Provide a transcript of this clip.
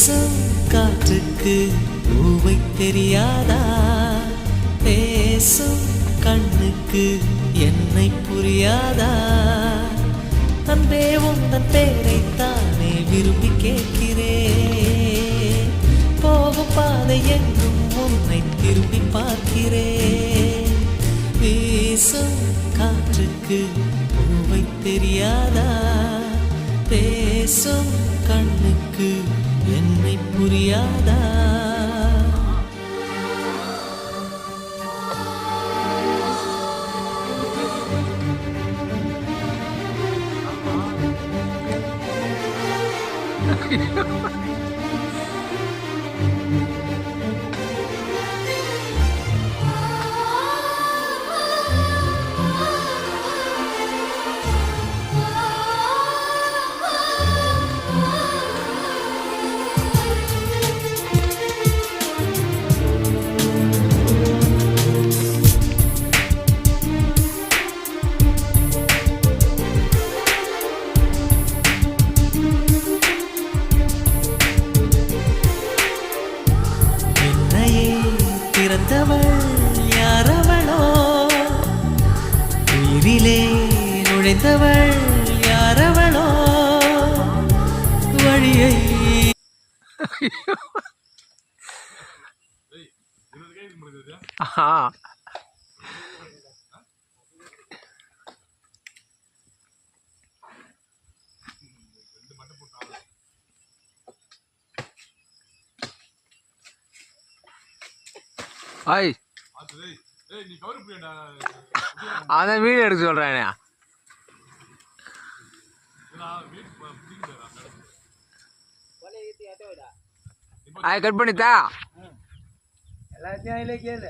வீசும் காற்றுக்கு பூவை தெரியாதா? பேசும் கண்ணுக்கு என்னை புரியாதா? அன்பே உந்தன் பேரைத்தானே விரும்பி கேட்கிறேன். போகும் பாதை எங்கும் உன்னை திரும்பி பார்க்கிறேன். வீசும் காற்றுக்கு பூவை தெரியாதா? பேசும் கண்ணுக்கு என்னை புரியாதா? பிறந்தவள் யாரவளோ? உயிரிலே நுழைந்தவள் யாரவளோ? வழியை ஐய் அதான் வீடியோ எடுக்க சொல்றேன். கட் பண்ணித்தா எல்லாத்தையும் கேளு.